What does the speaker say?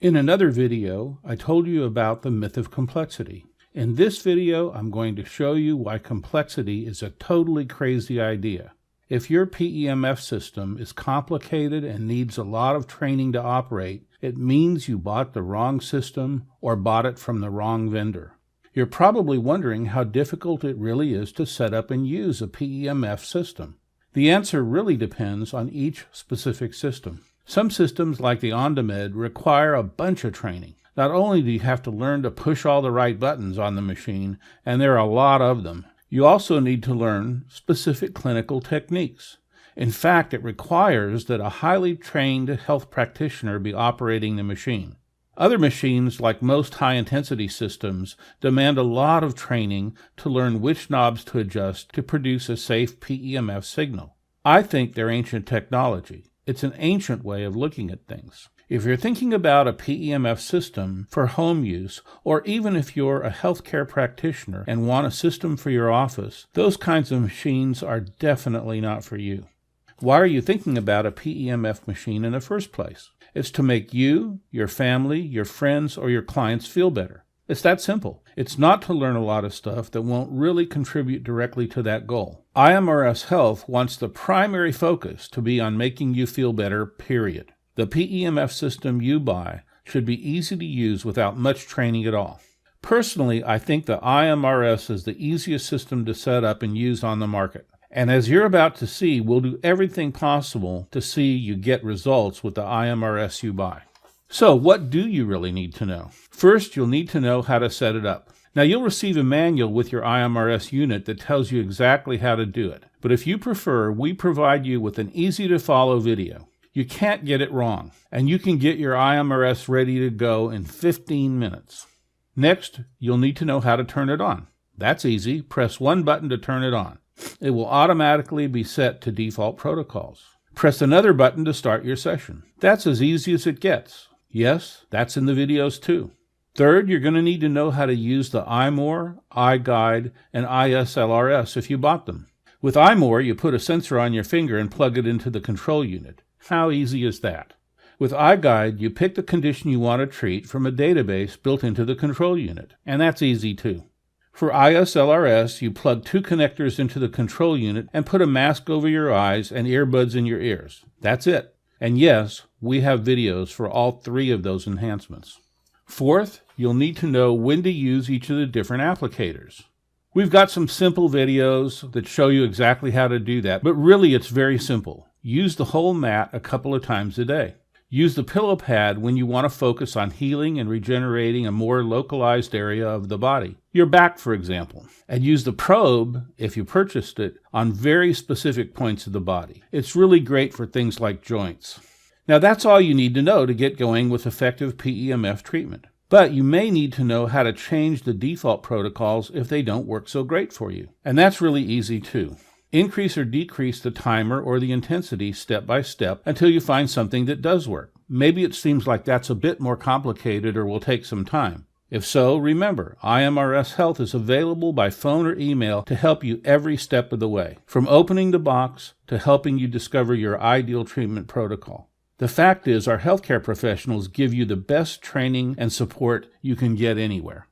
In another video, I told you about the myth of complexity. In this video, I'm going to show you why complexity is a totally crazy idea. If your PEMF system is complicated and needs a lot of training to operate, it means you bought the wrong system or bought it from the wrong vendor. You're probably wondering how difficult it really is to set up and use a PEMF system. The answer really depends on each specific system. Some systems, like the OnDemand, require a bunch of training. Not only do you have to learn to push all the right buttons on the machine, and there are a lot of them, you also need to learn specific clinical techniques. In fact, it requires that a highly trained health practitioner be operating the machine. Other machines, like most high-intensity systems, demand a lot of training to learn which knobs to adjust to produce a safe PEMF signal. I think they're ancient technology. It's an ancient way of looking at things. If you're thinking about a PEMF system for home use, or even if you're a healthcare practitioner and want a system for your office, those kinds of machines are definitely not for you. Why are you thinking about a PEMF machine in the first place? It's to make you, your family, your friends, or your clients feel better. It's that simple. It's not to learn a lot of stuff that won't really contribute directly to that goal. iMRShealth wants the primary focus to be on making you feel better, period. The PEMF system you buy should be easy to use without much training at all. Personally, I think the iMRS is the easiest system to set up and use on the market. And as you're about to see, we'll do everything possible to see you get results with the iMRS you buy. So what do you really need to know? First, you'll need to know how to set it up. Now, you'll receive a manual with your iMRS unit that tells you exactly how to do it. But if you prefer, we provide you with an easy-to-follow video. You can't get it wrong, and you can get your iMRS ready to go in 15 minutes. Next, you'll need to know how to turn it on. That's easy. Press one button to turn it on. It will automatically be set to default protocols. Press another button to start your session. That's as easy as it gets. Yes, that's in the videos too. Third, you're going to need to know how to use the iMRS, iGuide, and iSLRS if you bought them. With iMRS, you put a sensor on your finger and plug it into the control unit. How easy is that? With iGuide, you pick the condition you want to treat from a database built into the control unit, and that's easy too. For iSLRS, you plug two connectors into the control unit and put a mask over your eyes and earbuds in your ears. That's it. And yes, we have videos for all three of those enhancements. Fourth, you'll need to know when to use each of the different applicators. We've got some simple videos that show you exactly how to do that, but really it's very simple. Use the whole mat a couple of times a day. Use the pillow pad when you want to focus on healing and regenerating a more localized area of the body, your back, for example. And use the probe, if you purchased it, on very specific points of the body. It's really great for things like joints. Now, that's all you need to know to get going with effective PEMF treatment. But you may need to know how to change the default protocols if they don't work so great for you. And that's really easy too. Increase or decrease the timer or the intensity step by step until you find something that does work. Maybe it seems like that's a bit more complicated or will take some time. If so, remember, iMRShealth is available by phone or email to help you every step of the way, from opening the box to helping you discover your ideal treatment protocol. The fact is, our healthcare professionals give you the best training and support you can get anywhere.